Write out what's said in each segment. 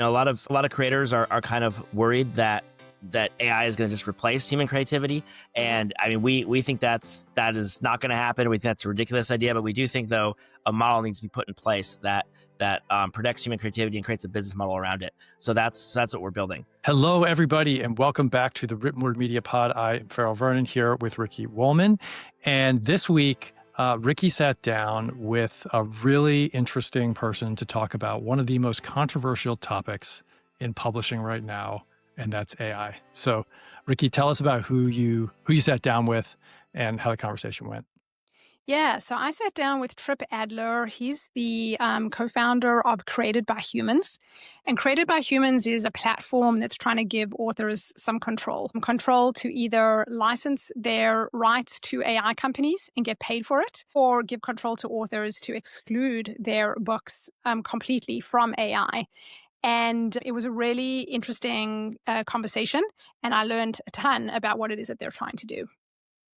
A lot of creators are kind of worried that AI is going to just replace human creativity, and I mean we think that is not going to happen. We think that's a ridiculous idea, but we do think though a model needs to be put in place that protects human creativity and creates a business model around it. So that's what we're building. Hello, everybody, and welcome back to the Written Word Media Pod. I am Farrell Vernon here with Ricci Wolman, and this week Ricci sat down with a really interesting person to talk about one of the most controversial topics in publishing right now, and that's AI. So, Ricci, tell us about who you sat down with and how the conversation went. Yeah, so I sat down with Tripp Adler. He's the co-founder of Created by Humans. And Created by Humans is a platform that's trying to give authors some control to either license their rights to AI companies and get paid for it, or give control to authors to exclude their books completely from AI. And it was a really interesting conversation, and I learned a ton about what it is that they're trying to do.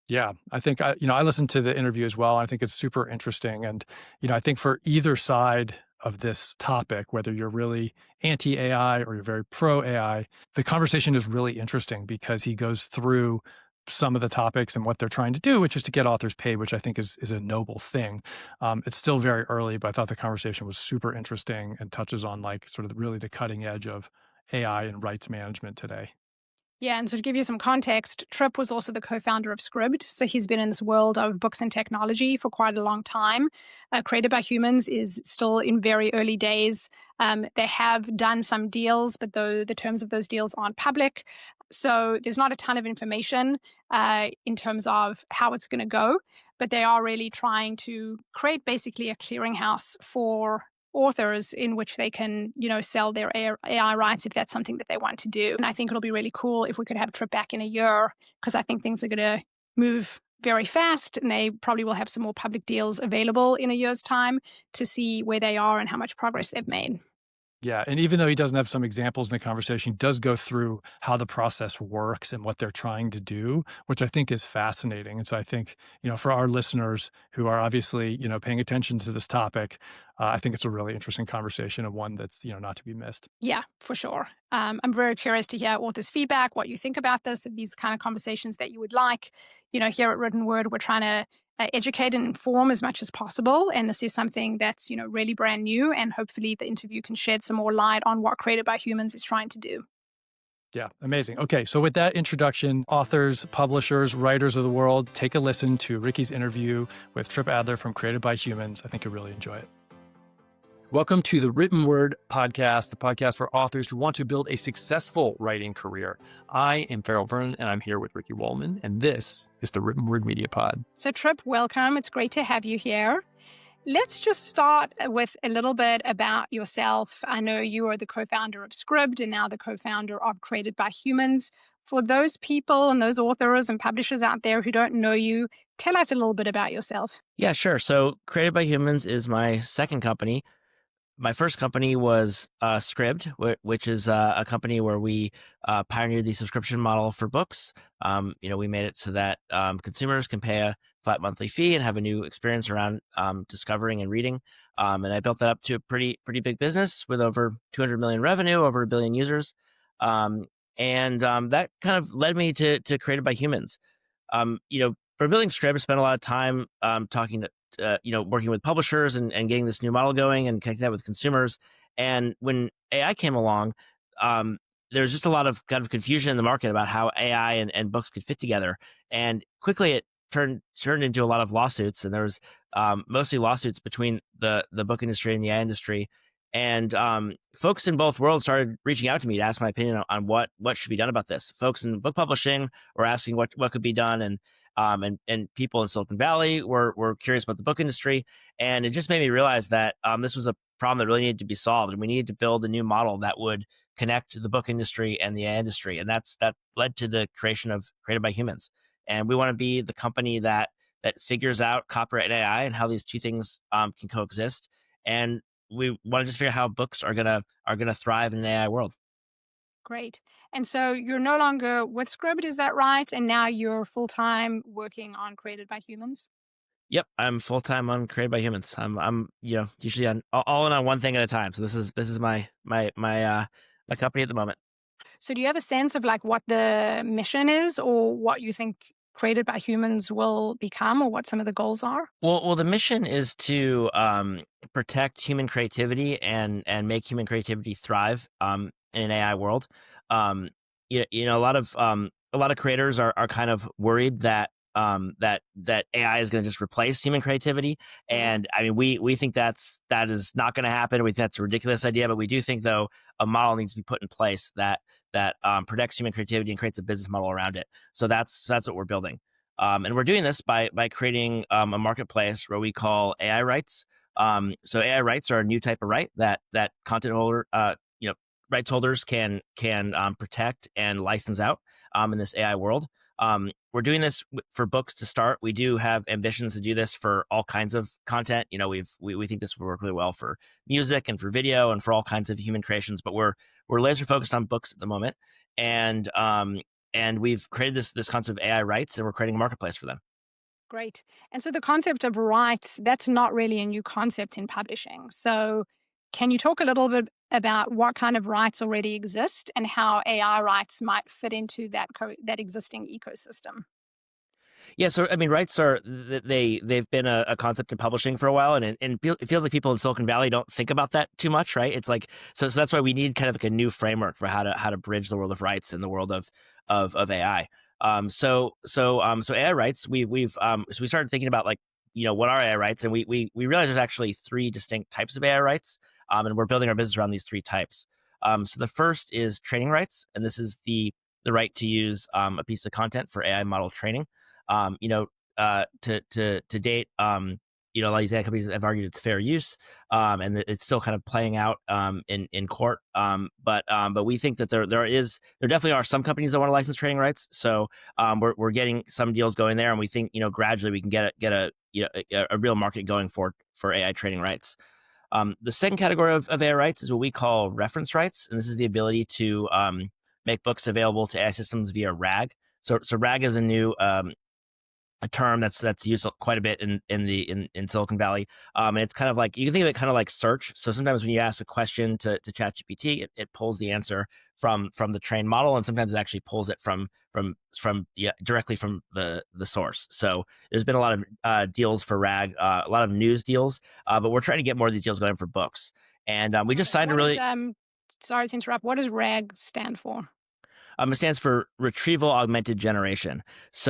Yeah, I think I listened to the interview as well. And I think it's super interesting. And, I think for either side of this topic, whether you're really anti-AI or you're very pro-AI, the conversation is really interesting because he goes through some of the topics and what they're trying to do, which is to get authors paid, which I think is a noble thing. It's still very early, but I thought the conversation was super interesting and touches on like sort of really the cutting edge of AI and rights management today. Yeah, and so to give you some context, Tripp was also the co-founder of Scribd. So he's been in this world of books and technology for quite a long time. Created by Humans is still in very early days. They have done some deals, but the terms of those deals aren't public. So there's not a ton of information in terms of how it's going to go, but they are really trying to create basically a clearinghouse for authors in which they can, sell their AI rights if that's something that they want to do. And I think it'll be really cool if we could have Tripp back in a year, because I think things are going to move very fast, and they probably will have some more public deals available in a year's time to see where they are and how much progress they've made. Yeah. And even though he doesn't have some examples in the conversation, he does go through how the process works and what they're trying to do, which I think is fascinating. And so I think, for our listeners who are obviously, paying attention to this topic, I think it's a really interesting conversation and one that's, not to be missed. Yeah, for sure. I'm very curious to hear authors' feedback, what you think about this, if these kind of conversations that you would like. Here at Written Word, we're trying to educate and inform as much as possible. And this is something that's, really brand new. And hopefully the interview can shed some more light on what Created by Humans is trying to do. Yeah, amazing. Okay, so with that introduction, authors, publishers, writers of the world, take a listen to Ricci's interview with Tripp Adler from Created by Humans. I think you'll really enjoy it. Welcome to the Written Word Podcast, the podcast for authors who want to build a successful writing career. I am Farrell Vernon, and I'm here with Ricci Wolman, and this is the Written Word Media Pod. So Tripp, welcome. It's great to have you here. Let's just start with a little bit about yourself. I know you are the co-founder of Scribd and now the co-founder of Created by Humans. For those people and those authors and publishers out there who don't know you, tell us a little bit about yourself. Yeah, sure. So Created by Humans is my second company. My first company was Scribd, which is a company where we pioneered the subscription model for books. We made it so that consumers can pay a flat monthly fee and have a new experience around discovering and reading. And I built that up to a pretty big business with over 200 million revenue, over 1 billion users. And that kind of led me to Created by Humans. For building Scribd, I spent a lot of time talking to working with publishers and getting this new model going and connecting that with consumers. And when AI came along, there was just a lot of kind of confusion in the market about how AI and books could fit together. And quickly it turned into a lot of lawsuits. And there was mostly lawsuits between the book industry and the AI industry. And folks in both worlds started reaching out to me to ask my opinion on what should be done about this. Folks in book publishing were asking what could be done, and people in Silicon Valley were curious about the book industry. And it just made me realize that this was a problem that really needed to be solved, and we needed to build a new model that would connect the book industry and the AI industry. And that led to the creation of Created by Humans. And we want to be the company that figures out copyright and AI and how these two things can coexist. And we want to just figure out how books are gonna thrive in an AI world. Great. And so you're no longer with Scribd, is that right? And now you're full-time working on Created by Humans? Yep, I'm full time on Created by Humans. I'm usually on all in on one thing at a time. So this is my company at the moment. So do you have a sense of like what the mission is or what you think Created by Humans will become or what some of the goals are? Well, the mission is to protect human creativity and make human creativity thrive in an AI world. Um, a lot of creators are kind of worried that that AI is going to just replace human creativity, Mhm. and I mean we think that is not going to happen. We think that's a ridiculous idea, but we do think though a model needs to be put in place that protects human creativity and creates a business model around it. So that's what we're building. And we're doing this by creating a marketplace where we call AI rights. So AI rights are a new type of right that content holder, rights holders can protect and license out in this AI world. We're doing this for books to start. We do have ambitions to do this for all kinds of content. We think this will work really well for music and for video and for all kinds of human creations. But we're laser focused on books at the moment, and we've created this concept of AI rights, and we're creating a marketplace for them. Great. And so the concept of rights, that's not really a new concept in publishing. So can you talk a little bit about what kind of rights already exist and how AI rights might fit into that existing ecosystem? Yeah, so I mean, rights are they've been a concept in publishing for a while, it feels like people in Silicon Valley don't think about that too much, right? It's like so that's why we need kind of like a new framework for how to bridge the world of rights and the world of AI. So AI rights, so we started thinking about like what are AI rights, and we realized there's actually three distinct types of AI rights, and we're building our business around these three types. So the first is training rights, and this is the right to use a piece of content for AI model training. To date, a lot of these AI companies have argued it's fair use, and that it's still kind of playing out in court. But we think that there definitely are some companies that want to license training rights. So we're getting some deals going there, and we think gradually we can get a real market going for AI training rights. The second category of AI rights is what we call reference rights, and this is the ability to make books available to AI systems via RAG. So RAG is a term that's used quite a bit in Silicon Valley. And it's kind of like you can think of it kind of like search. So sometimes when you ask a question to ChatGPT, it pulls the answer from the trained model, and sometimes it actually pulls it directly from the source. So there's been a lot of deals for RAG, a lot of news deals, but we're trying to get more of these deals going for books. And we Got just it. signed a really Sorry to interrupt. What does RAG stand for? It stands for Retrieval Augmented Generation.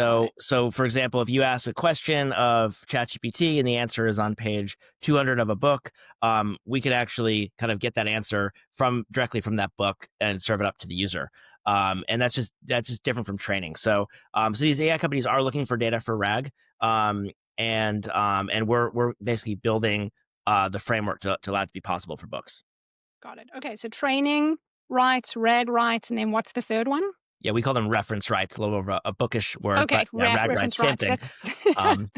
Got So, it. so for example, if you ask a question of ChatGPT and the answer is on page 200 of a book, we could actually kind of get that answer directly from that book and serve it up to the user. And that's just different from training. So these AI companies are looking for data for RAG, and we're basically building the framework to allow it to be possible for books. Got it. Okay. So training rights, RAG rights, and then what's the third one? Yeah, we call them reference rights, a little over a bookish word, Okay. but yeah, RAG rights, Reference same rights. thing. That's Um,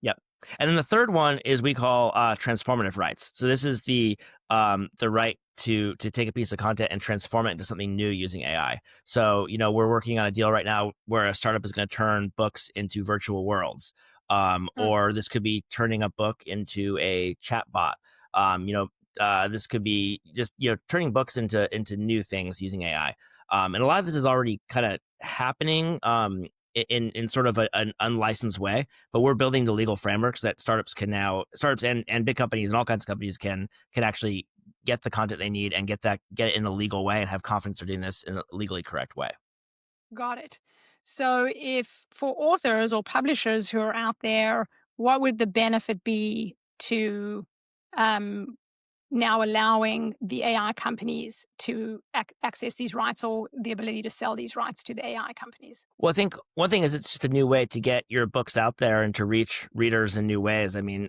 yep. And then the third one is we call transformative rights. So this is the right to take a piece of content and transform it into something new using AI. So we're working on a deal right now where a startup is going to turn books into virtual worlds, Hmm, or this could be turning a book into a chatbot. This could be just turning books into new things using AI. And a lot of this is already kind of happening in sort of an unlicensed way, but we're building the legal frameworks that startups and big companies and all kinds of companies can actually get the content they need and get it in a legal way and have confidence they're doing this in a legally correct way. got it. So, if for authors or publishers who are out there, what would the benefit be to um, now allowing the AI companies to access these rights or the ability to sell these rights to the AI companies? Well, I think one thing is it's just a new way to get your books out there and to reach readers in new ways. I mean,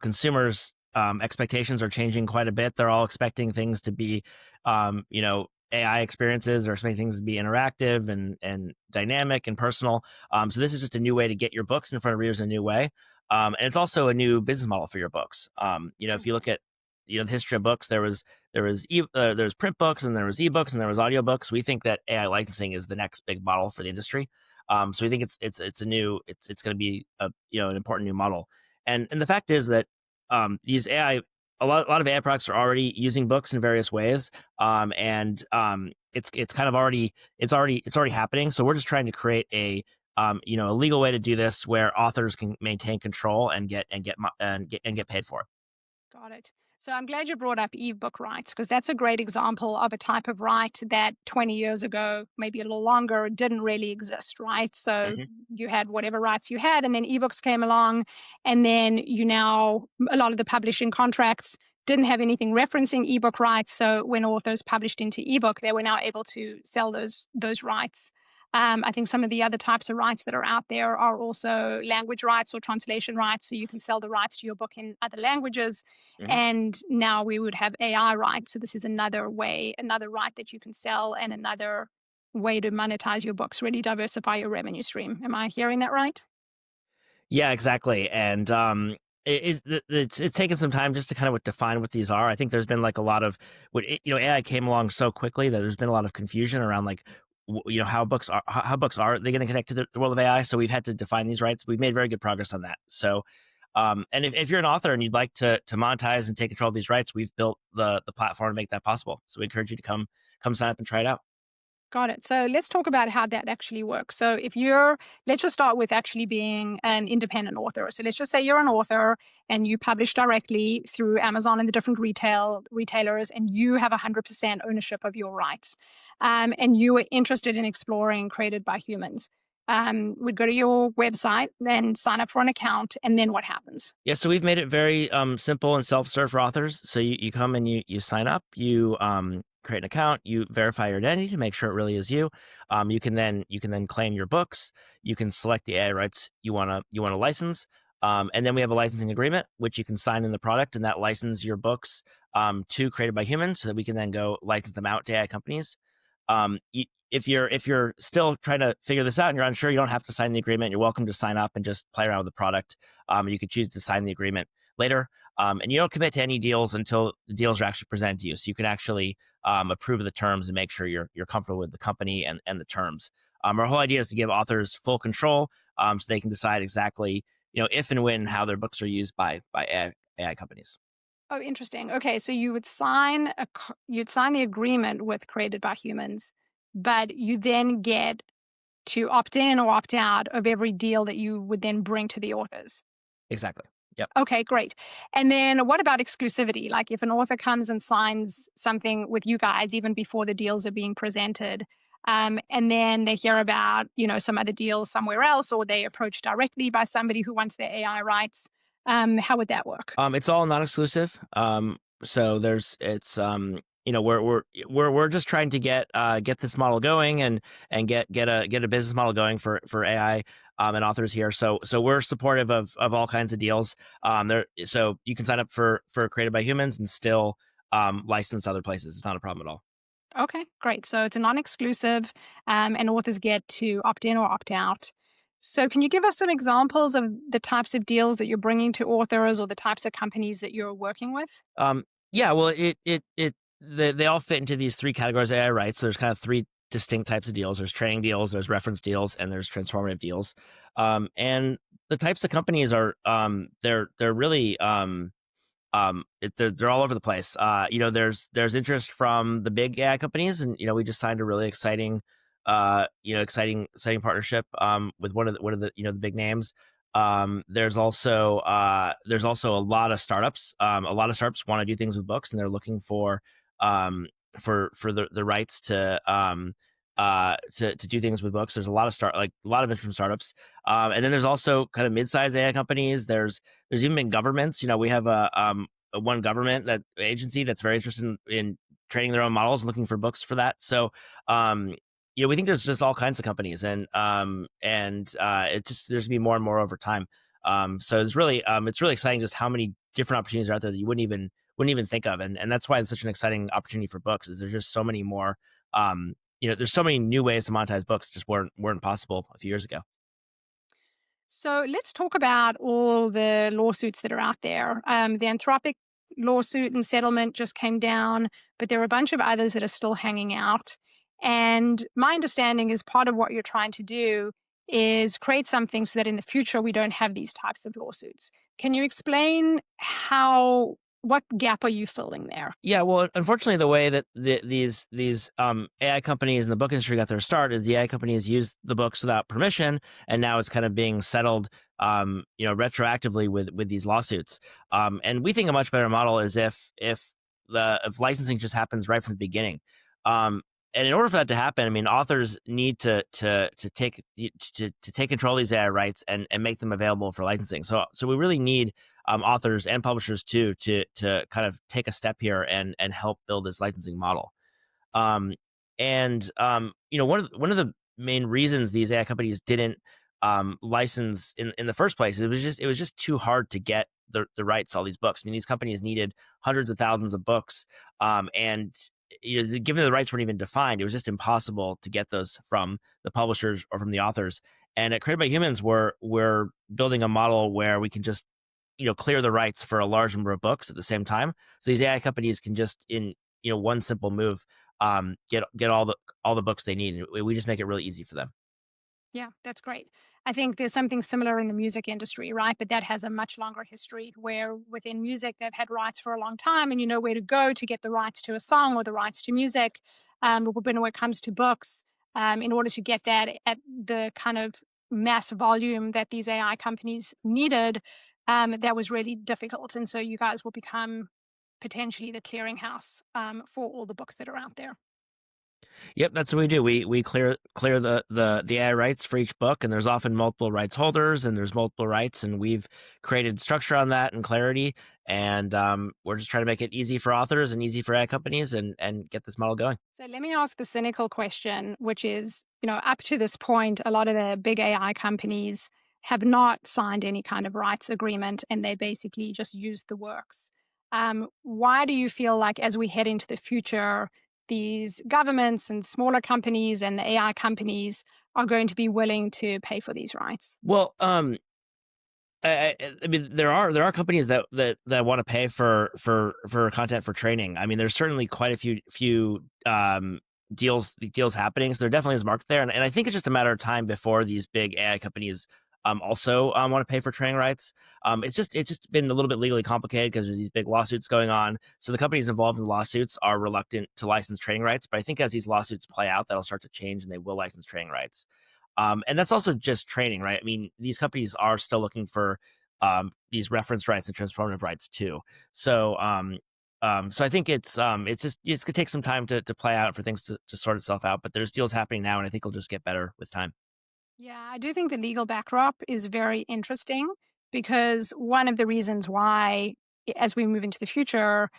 consumers' expectations are changing quite a bit. They're all expecting things to be, AI experiences, or expecting things to be interactive and dynamic and personal. So this is just a new way to get your books in front of readers in a new way. And it's also a new business model for your books. If you look Okay. at the history of books, there's print books, and there was ebooks, and there was audiobooks. We think that AI licensing is the next big model for the industry. So we think it's going to be an important new model. And the fact is that these AI a lot of AI products are already using books in various ways, and it's kind of already happening. So we're just trying to create a legal way to do this where authors can maintain control and get paid for it. Got it. So I'm glad you brought up ebook rights, because that's a great example of a type of right that 20 years ago, maybe a little longer, didn't really exist, right? So Mhm. you had whatever rights you had, and then ebooks came along, and then a lot of the publishing contracts didn't have anything referencing ebook rights. So when authors published into ebook, they were now able to sell those rights. I think some of the other types of rights that are out there are also language rights or translation rights. So you can sell the rights to your book in other languages. Mhm. And now we would have AI rights. So this is another right that you can sell, and another way to monetize your books, really diversify your revenue stream. Am I hearing that right? Yeah, exactly. And it's taken some time just to kind of define what these are. I think there's been like a lot of AI came along so quickly that there's been a lot of confusion around like how books are they going to connect to the world of AI. So we've had to define these rights. We've made very good progress on that. So and if you're an author and you'd like to monetize and take control of these rights, we've built the platform to make that possible. So we encourage you to come sign up and try it out. Got it. So let's talk about how that actually works. So let's just start with actually being an independent author. So let's just say you're an author and you publish directly through Amazon and the different retailers, and you have 100% ownership of your rights. And you were interested in exploring Created by Humans. We'd go to your website, then sign up for an account, and then what happens? Yeah, so we've made it very simple and self-serve for authors. So you come and you sign up, you create an account, you verify your identity to make sure it really is you. You can then claim your books. You can select the AI rights you wanna license, and then we have a licensing agreement which you can sign in the product, and that license your books to Created by Humans, so that we can then go license them out to AI companies. If you're still trying to figure this out and you're unsure, you don't have to sign the agreement. You're welcome to sign up and just play around with the product. You could choose to sign the agreement later, and you don't commit to any deals until the deals are actually presented to you. So you can actually approve of the terms and make sure you're comfortable with the company and the terms. Our whole idea is to give authors full control, so they can decide exactly if and when how their books are used by AI companies. Oh, interesting. Okay, so you'd sign the agreement with Created by Humans, but you then get to opt in or opt out of every deal that you would then bring to the authors. Exactly. Yep. Okay, great. And then what about exclusivity? Like if an author comes and signs something with you guys even before the deals are being presented, and then they hear about, some other deals somewhere else, or they approach directly by somebody who wants their AI rights, how would that work? It's all non-exclusive. So we're just trying to get this model going and get a business model going for AI and authors here. So we're supportive of all kinds of deals. So you can sign up for Created by Humans and still license other places. It's not a problem at all. Okay, great. So it's a non-exclusive, and authors get to opt in or opt out. So can you give us some examples of the types of deals that you're bringing to authors, or the types of companies that you're working with? Yeah, well, they all fit into these three categories of AI rights. So there's kind of three distinct types of deals. There's training deals, there's reference deals, and there's transformative deals. And the types of companies are they're really they're all over the place. There's interest from the big AI companies, and we just signed a really exciting exciting partnership with one of the the big names. There's also a lot of startups. A lot of startups want to do things with books, and they're looking for the rights to do things with books. There's a lot of a lot of interest from startups, and then there's also kind of mid-sized AI companies. There's even been governments. We have a one government agency that's very interested in training their own models, looking for books for that. So we think there's just all kinds of companies, and it just there's gonna be more and more over time. So it's really exciting just how many different opportunities are out there that you wouldn't even think of, and that's why it's such an exciting opportunity for books. Is there's just so many more. There's so many new ways to monetize books just weren't possible a few years ago. So let's talk about all the lawsuits that are out there. The Anthropic lawsuit and settlement just came down, but there are a bunch of others that are still hanging out. And my understanding is part of what you're trying to do is create something so that in the future we don't have these types of lawsuits. Can you explain what gap are you filling there? Yeah, well, unfortunately, the way that these AI companies in the book industry got their start is the AI companies used the books without permission, and now it's kind of being settled, retroactively with these lawsuits. And we think a much better model is if licensing just happens right from the beginning. And in order for that to happen, I mean, authors need to take control of these AI rights and make them available for licensing. So we really need authors and publishers too to kind of take a step here and help build this licensing model. Um, one of the main reasons these AI companies didn't license in the first place, it was just too hard to get the rights to all these books. I mean, these companies needed hundreds of thousands of books, and given the rights weren't even defined, it was just impossible to get those from the publishers or from the authors. And at Created by Humans, we're building a model where we can just clear the rights for a large number of books at the same time. So these AI companies can just in one simple move get all the books they need. And we just make it really easy for them. Yeah, that's great. I think there's something similar in the music industry, right? But that has a much longer history where within music, they've had rights for a long time and you know where to go to get the rights to a song or the rights to music. But when it comes to books, in order to get that at the kind of mass volume that these AI companies needed, that was really difficult. And so you guys will become potentially the clearinghouse for all the books that are out there. Yep, that's what we do. We clear the AI rights for each book, and there's often multiple rights holders, and there's multiple rights, and we've created structure on that and clarity, and we're just trying to make it easy for authors and easy for AI companies, and get this model going. So let me ask the cynical question, which is, up to this point, a lot of the big AI companies have not signed any kind of rights agreement and they basically just use the works. Why do you feel like as we head into the future, these governments and smaller companies and the AI companies are going to be willing to pay for these rights? Well, I mean, there are companies that want to pay for content for training. I mean, there's certainly quite a few deals happening. So there definitely is a market there, and I think it's just a matter of time before these big AI companies also want to pay for training rights. It's just been a little bit legally complicated because there's these big lawsuits going on. So the companies involved in the lawsuits are reluctant to license training rights. But I think as these lawsuits play out, that'll start to change, and they will license training rights. And that's also just training, right? I mean, these companies are still looking for these reference rights and transformative rights too. So I think it's gonna take some time to play out for things to sort itself out. But there's deals happening now, and I think it'll just get better with time. Yeah, I do think the legal backdrop is very interesting because one of the reasons why, as we move into the future,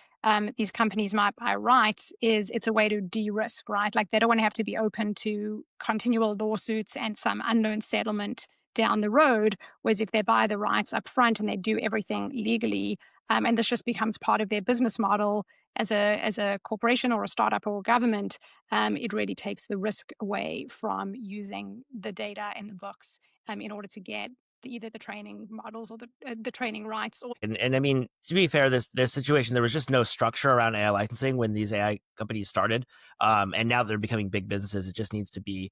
these companies might buy rights is it's a way to de-risk, right? Like they don't want to have to be open to continual lawsuits and some unknown settlement down the road. Whereas if they buy the rights up front and they do everything legally, and this just becomes part of their business model as a corporation or a startup or a government, it really takes the risk away from using the data in the books in order to get either the training models or the training rights. And I mean, to be fair, this situation, there was just no structure around AI licensing when these AI companies started, and now they're becoming big businesses. It needs to be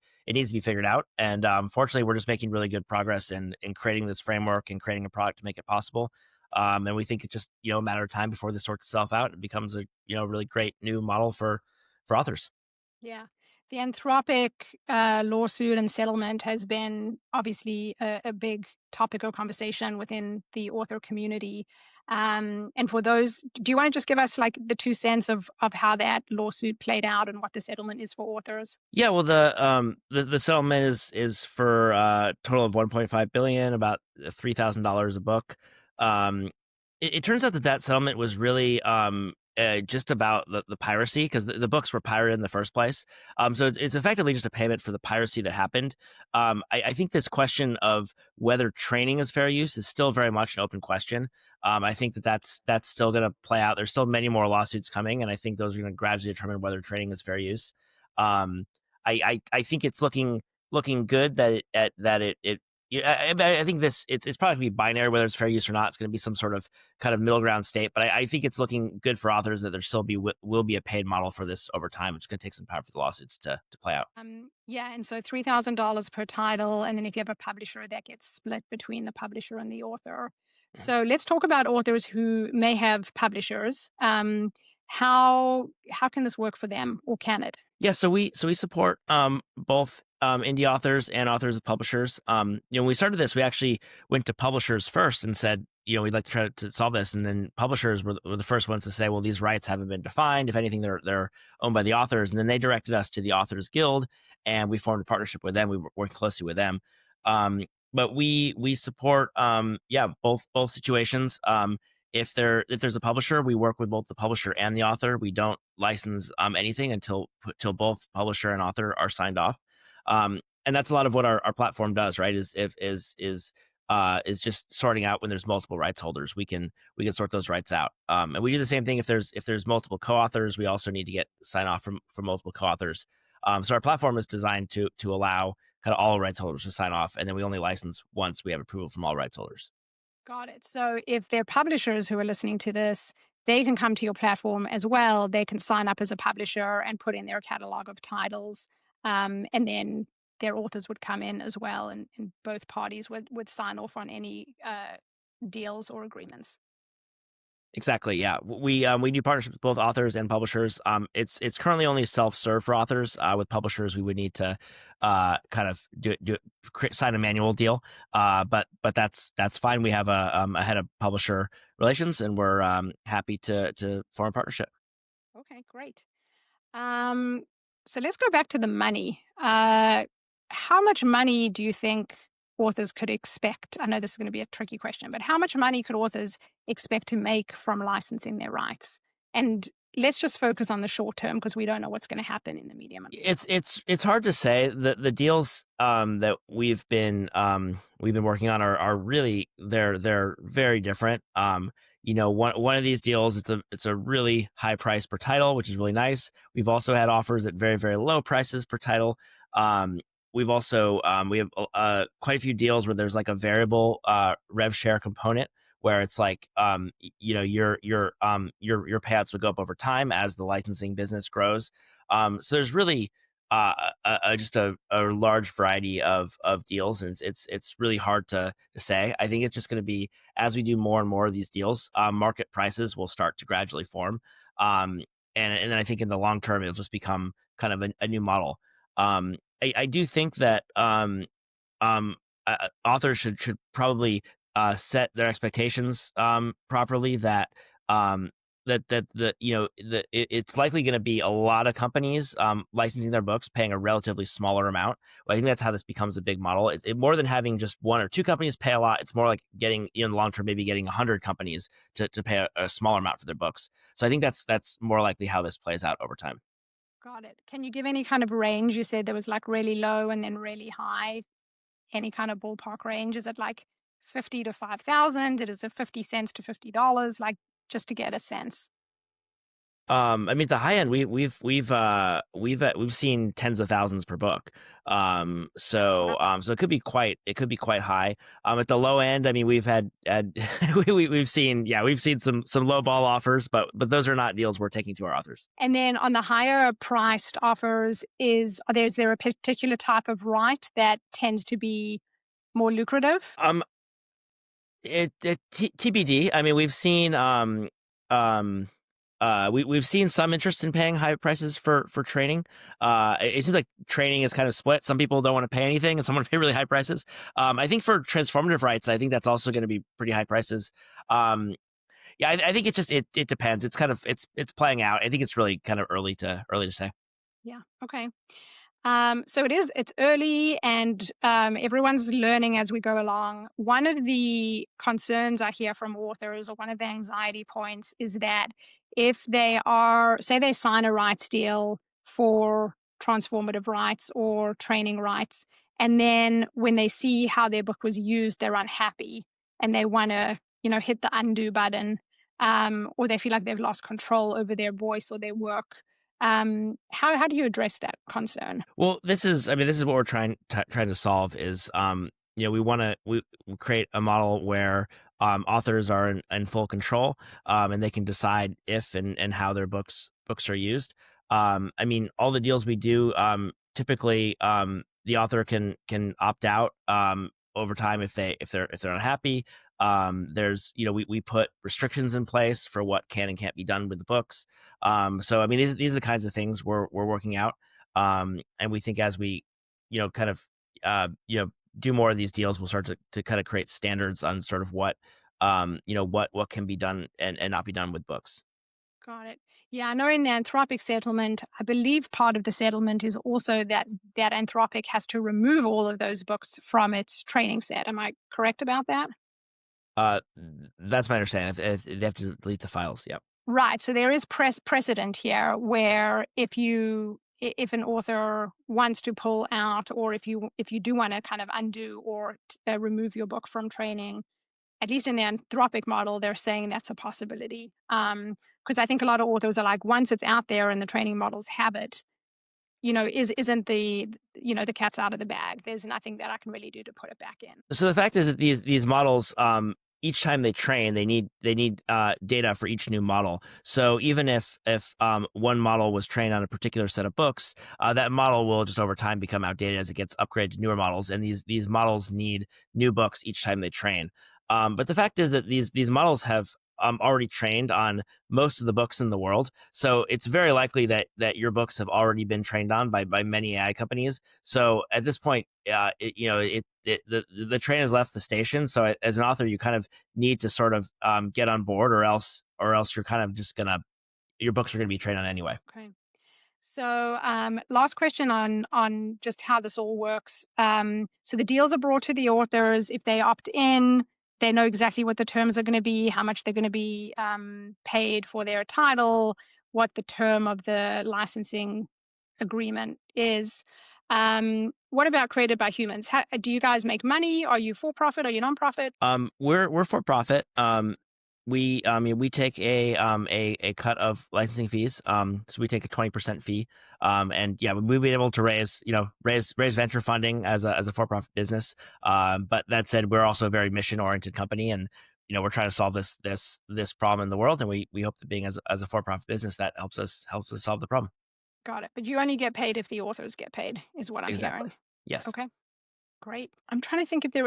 figured out. And fortunately, we're just making really good progress in creating this framework and creating a product to make it possible. And we think it's just a matter of time before this sorts itself out and becomes a really great new model for authors. Yeah. The Anthropic lawsuit and settlement has been obviously a big topic of conversation within the author community. And for those, do you want to just give us like the 2 cents of how that lawsuit played out and what the settlement is for authors? Yeah, well, the settlement is for a total of 1.5 billion, about $3,000 a book. It turns out that settlement was really just about the piracy because the books were pirated in the first place. So it's effectively just a payment for the piracy that happened. I think this question of whether training is fair use is still very much an open question. I think that's still going to play out. There's still many more lawsuits coming, and I think those are going to gradually determine whether training is fair use. I think it's looking good that it yeah, I think it's probably going to be binary whether it's fair use or not. It's going to be some sort of kind of middle ground state, but I think it's looking good for authors that there still will be a paid model for this over time. It's going to take some time for the lawsuits to play out. Yeah, and so $3,000 per title, and then if you have a publisher, that gets split between the publisher and the author. So let's talk about authors who may have publishers. How can this work for them, or can it? Yeah, so we support both indie authors and authors of publishers. When we started this, we actually went to publishers first and said, we'd like to try to solve this. And then publishers were the first ones to say, well, these rights haven't been defined. If anything, they're owned by the authors. And then they directed us to the Authors Guild, and we formed a partnership with them. We worked closely with them. But we support both situations. If there's a publisher, we work with both the publisher and the author. We don't license anything until both publisher and author are signed off. And that's a lot of what our platform does, right? Is just sorting out when there's multiple rights holders. We can sort those rights out. And we do the same thing if there's multiple co-authors. We also need to get sign off from multiple co-authors. So our platform is designed to allow kind of all rights holders to sign off, and then we only license once we have approval from all rights holders. Got it. So if they're publishers who are listening to this, they can come to your platform as well. They can sign up as a publisher and put in their catalog of titles. And then their authors would come in as well, and both parties would sign off on any deals or agreements. Exactly. Yeah, we do partnerships with both authors and publishers. It's currently only self-serve for authors. With publishers, we would need to kind of sign a manual deal. But that's fine. We have a head of publisher relations, and we're happy to form a partnership. Okay, great. So let's go back to the money. How much money do you think authors could expect? I know this is going to be a tricky question, but how much money could authors expect to make from licensing their rights? And let's just focus on the short term, because we don't know what's going to happen in the medium. It's hard to say. The deals that we've been working on are really they're very different. One of these deals, it's a really high price per title, which is really nice. We've also had offers at very, very low prices per title. We've also we have quite a few deals where there's like a variable rev share component, where it's like your payouts would go up over time as the licensing business grows. So there's really just a large variety of deals, and it's really hard to say. I think it's just going to be, as we do more and more of these deals, market prices will start to gradually form, and then I think in the long term it'll just become kind of a new model. I do think that authors should probably set their expectations properly. It's likely going to be a lot of companies licensing their books, paying a relatively smaller amount. I think that's how this becomes a big model. More than having just one or two companies pay a lot, it's more like getting, in the long term, maybe getting 100 companies to pay a smaller amount for their books. So I think that's more likely how this plays out over time. Got it. Can you give any kind of range? You said there was like really low and then really high. Any kind of ballpark range? Is it like 50 to 5,000? Is it 50 cents to $50? Like, just to get a sense. I mean, the high end, we've seen tens of thousands per book. So it could be quite high. At the low end, I mean, we've had we've seen some low ball offers, but those are not deals we're taking to our authors. And then on the higher priced offers, is there a particular type of right that tends to be more lucrative? TBD. I mean, we've seen we've seen some interest in paying high prices for training. It seems like training is kind of split. Some people don't want to pay anything, and some want to pay really high prices. I think for transformative rights, I think that's also going to be pretty high prices. I think it depends. It's kind of it's playing out. I think it's really kind of early to say. Yeah. Okay. So it's early, and everyone's learning as we go along. One of the concerns I hear from authors, or one of the anxiety points, is that if they sign a rights deal for transformative rights or training rights, and then when they see how their book was used, they're unhappy and they want to, hit the undo button, or they feel like they've lost control over their voice or their work. How do you address that concern? Well, this is what we're trying to solve is we want to we create a model where authors are in full control, and they can decide if and how their books are used. I mean, all the deals we do, typically, the author can opt out over time if they're unhappy. There's we put restrictions in place for what can and can't be done with the books. So I mean, these are the kinds of things we're working out. And we think as we kind of uh, you know do more of these deals, we'll start to kind of create standards on sort of what can be done and not be done with books. Got it. Yeah, I know in the Anthropic settlement, I believe part of the settlement is also that Anthropic has to remove all of those books from its training set. Am I correct about that? That's my understanding. They have to delete the files. Yep. Right. So there is precedent here where if an author wants to pull out, or if you do want to kind of undo or remove your book from training, at least in the Anthropic model, they're saying that's a possibility. Because I think a lot of authors are like, once it's out there and the training models have it, isn't the cat's out of the bag. There's nothing that I can really do to put it back in. So the fact is that these models, each time they train, they need data for each new model. So even if one model was trained on a particular set of books, that model will just over time become outdated as it gets upgraded to newer models. And these models need new books each time they train. But the fact is that these models have already trained on most of the books in the world. So it's very likely that your books have already been trained on by many AI companies. So at this point, the train has left the station. So as an author, you kind of need to sort of get on board, or else you're kind of just gonna your books are gonna be trained on anyway. Okay. So, last question on just how this all works. So the deals are brought to the authors. If they opt in, they know exactly what the terms are going to be, how much they're going to be paid for their title, what the term of the licensing agreement is. What about created by humans? Do you guys make money? Are you for profit? Are you nonprofit? We're for profit. We take a cut of licensing fees. So we take a 20% fee. And yeah, we've been able to raise venture funding as a for profit business. But that said, we're also a very mission oriented company, and we're trying to solve this problem in the world, and we hope that being as a for profit business, that helps us solve the problem. Got it. But you only get paid if the authors get paid, is what I'm Exactly. hearing. Yes. Okay. Great. I'm trying to think if are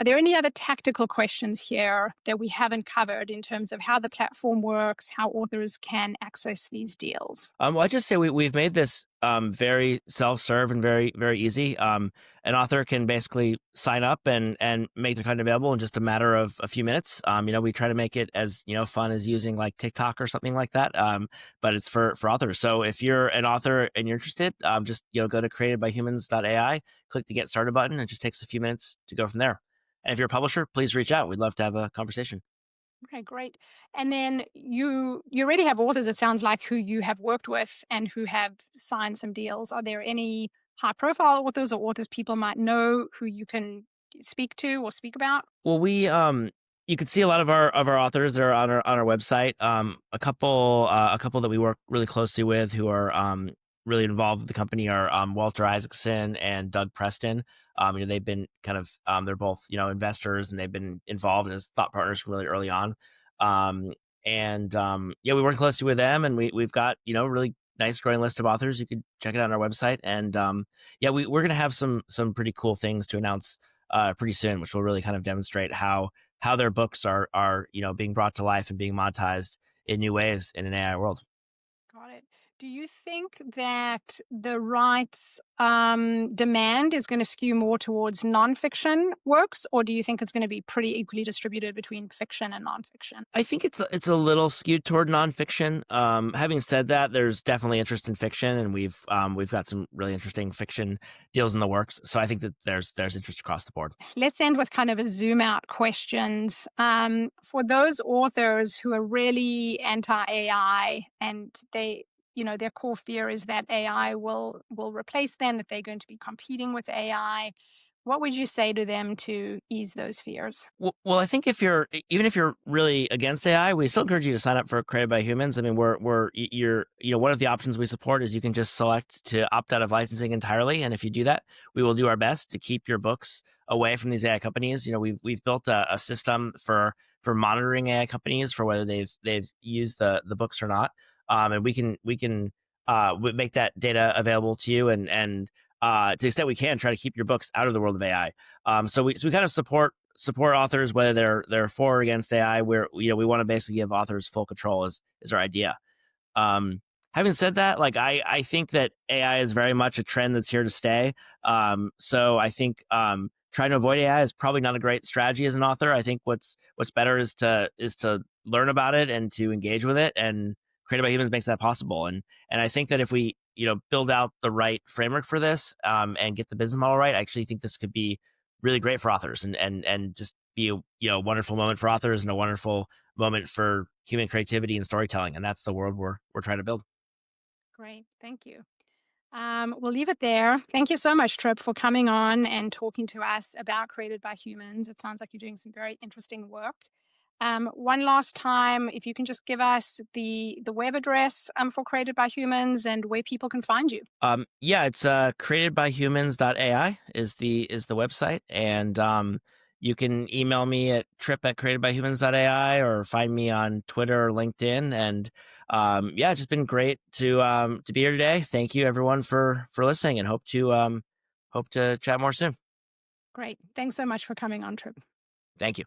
there any other tactical questions here that we haven't covered in terms of how the platform works, how authors can access these deals? Well, I just say we've made this very self-serve and very very easy. An author can basically sign up and make their content available in just a matter of a few minutes. We try to make it as fun as using like TikTok or something like that. But it's for authors. So if you're an author and you're interested, just go to createdbyhumans.ai, click the get started button. It just takes a few minutes to go from there. And if you're a publisher, please reach out. We'd love to have a conversation. Okay, great. And then you already have authors, it sounds like, who you have worked with and who have signed some deals. Are there any high profile authors or authors people might know who you can speak to or speak about? Well, you can see a lot of our authors are on our website. A couple that we work really closely with who are really involved with the company are Walter Isaacson and Doug Preston. They've been kind of they're both investors, and they've been involved as thought partners from really early on. Um, and Yeah, we work closely with them, and we've got really nice growing list of authors. You could check it out on our website, and yeah, we're gonna have some pretty cool things to announce pretty soon, which will really kind of demonstrate how their books are being brought to life and being monetized in new ways in an AI world. Got it. Do you think that the rights demand is going to skew more towards nonfiction works, or do you think it's going to be pretty equally distributed between fiction and nonfiction? I think it's a little skewed toward nonfiction. Having said that, there's definitely interest in fiction, and we've got some really interesting fiction deals in the works. So I think that there's interest across the board. Let's end with kind of a zoom out questions. For those authors who are really anti AI and their core fear is that AI will replace them, that they're going to be competing with AI. what would you say to them to ease those fears? Well, I think even if you're really against AI, we still encourage you to sign up for Created by Humans. I mean, you're one of the options we support is you can just select to opt out of licensing entirely, and if you do that, we will do our best to keep your books away from these AI companies. We've built a system for monitoring AI companies for whether they've used the books or not, and we can make that data available to you, and to the extent we can, try to keep your books out of the world of AI. So we kind of support authors whether they're for or against AI. We want to basically give authors full control is our idea. Having said that, like I think that AI is very much a trend that's here to stay. So I think trying to avoid AI is probably not a great strategy as an author. I think what's better is to learn about it and to engage with it. And Created by Humans makes that possible. And I think that if we build out the right framework for this and get the business model right, I actually think this could be really great for authors and just be a wonderful moment for authors and a wonderful moment for human creativity and storytelling. And that's the world we're trying to build. Great. Thank you. We'll leave it there. Thank you so much, Tripp, for coming on and talking to us about Created by Humans. It sounds like you're doing some very interesting work. One last time, if you can just give us the web address for Created by Humans and where people can find you. Yeah, it's createdbyhumans.ai is the website, and you can email me at trip@createdbyhumans.ai or find me on Twitter or LinkedIn. And yeah, it's just been great to be here today. Thank you everyone for listening, and hope to chat more soon. Great. Thanks so much for coming on, Tripp. Thank you.